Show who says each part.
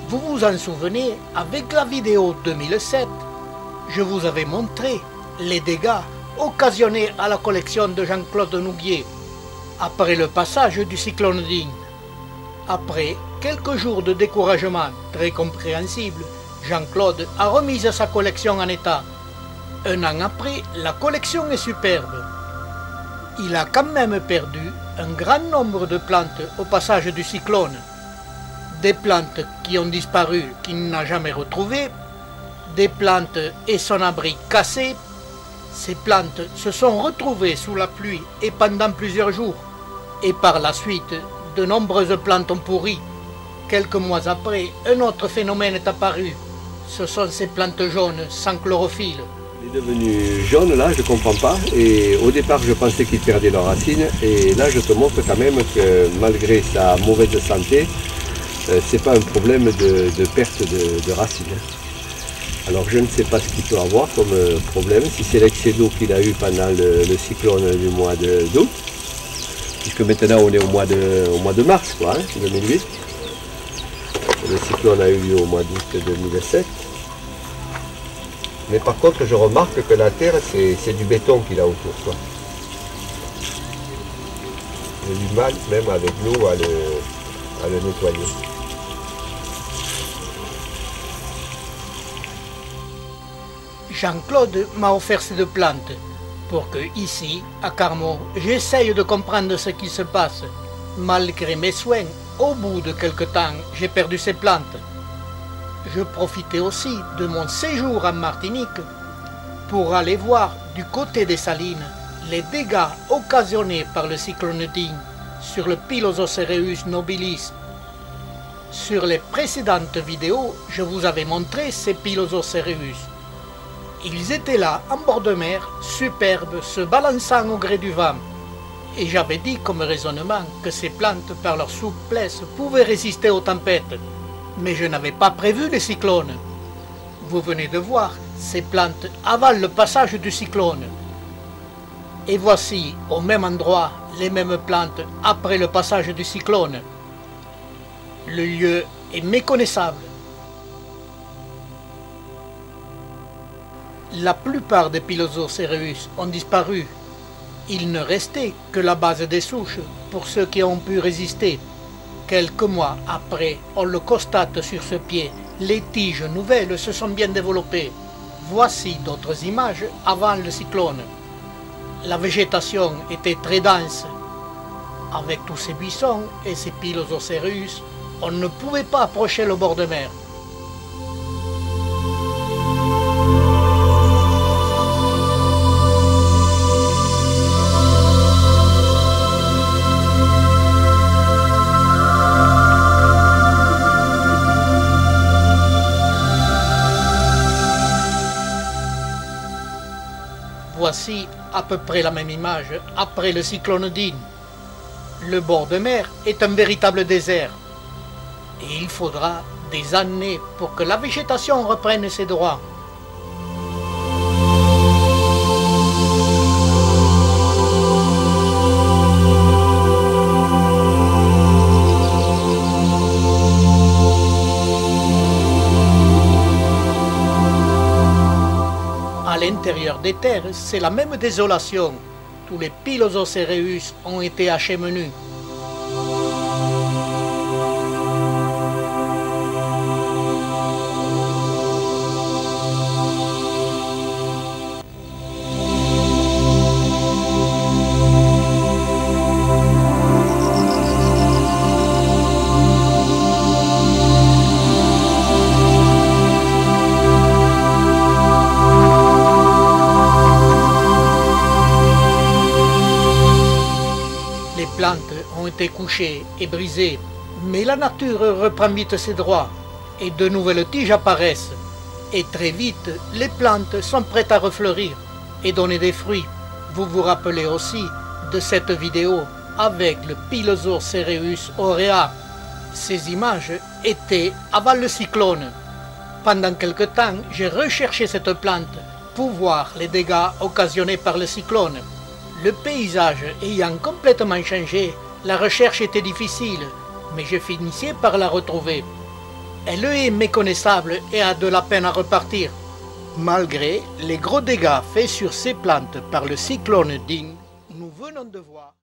Speaker 1: Vous vous en souvenez, avec la vidéo 2007, je vous avais montré les dégâts occasionnés à la collection de Jean-Claude Nouguier après le passage du cyclone Dean. Après quelques jours de découragement très compréhensible, Jean-Claude a remis sa collection en état. Un an après, la collection est superbe. Il a quand même perdu un grand nombre de plantes au passage du cyclone. Des plantes qui ont disparu, qu'il n'a jamais retrouvées, des plantes et son abri cassés. Ces plantes se sont retrouvées sous la pluie et pendant plusieurs jours. Et par la suite, de nombreuses plantes ont pourri. Quelques mois après, un autre phénomène est apparu. Ce sont ces plantes jaunes sans chlorophylle.
Speaker 2: Il est devenu jaune là, je ne comprends pas. Et au départ, je pensais qu'il perdait leurs racines. Et là, je te montre quand même que malgré sa mauvaise santé, c'est pas un problème de perte de racines. Alors je ne sais pas ce qu'il peut avoir comme problème, si c'est l'excès d'eau qu'il a eu pendant le cyclone du mois d'août, puisque maintenant on est au mois de mars, quoi, 2008. Le cyclone a eu lieu au mois d'août 2007. Mais par contre, je remarque que la terre, c'est du béton qu'il a autour, quoi. J'ai du mal, même avec l'eau, à le nettoyer.
Speaker 1: Jean-Claude m'a offert ces deux plantes pour que, ici, à Carmaux, j'essaye de comprendre ce qui se passe. Malgré mes soins, au bout de quelque temps, j'ai perdu ces plantes. Je profitais aussi de mon séjour en Martinique pour aller voir du côté des Salines les dégâts occasionnés par le cyclone Dean sur le Pilosocereus nobilis. Sur les précédentes vidéos, je vous avais montré ces Pilosocereus. Ils étaient là, en bord de mer, superbes, se balançant au gré du vent. Et j'avais dit comme raisonnement que ces plantes, par leur souplesse, pouvaient résister aux tempêtes. Mais je n'avais pas prévu les cyclones. Vous venez de voir, ces plantes avalent le passage du cyclone. Et voici, au même endroit, les mêmes plantes après le passage du cyclone. Le lieu est méconnaissable. La plupart des Pilosocereus ont disparu. Il ne restait que la base des souches pour ceux qui ont pu résister. Quelques mois après, on le constate sur ce pied, les tiges nouvelles se sont bien développées. Voici d'autres images avant le cyclone. La végétation était très dense. Avec tous ces buissons et ces Pilosocereus, on ne pouvait pas approcher le bord de mer. Voici à peu près la même image après le cyclone Dean. Le bord de mer est un véritable désert. Et il faudra des années pour que la végétation reprenne ses droits. À l'intérieur des terres, c'est la même désolation. Tous les Pilosocereus ont été acheminés. Les plantes ont été couchées et brisées, mais la nature reprend vite ses droits et de nouvelles tiges apparaissent. Et très vite, les plantes sont prêtes à refleurir et donner des fruits. Vous vous rappelez aussi de cette vidéo avec le Pilosocereus aurea. Ces images était avant le cyclone. Pendant quelque temps, j'ai recherché cette plante pour voir les dégâts occasionnés par le cyclone. Le paysage ayant complètement changé, la recherche était difficile, mais je finissais par la retrouver. Elle est méconnaissable et a de la peine à repartir. Malgré les gros dégâts faits sur ces plantes par le cyclone Ding, nous venons de voir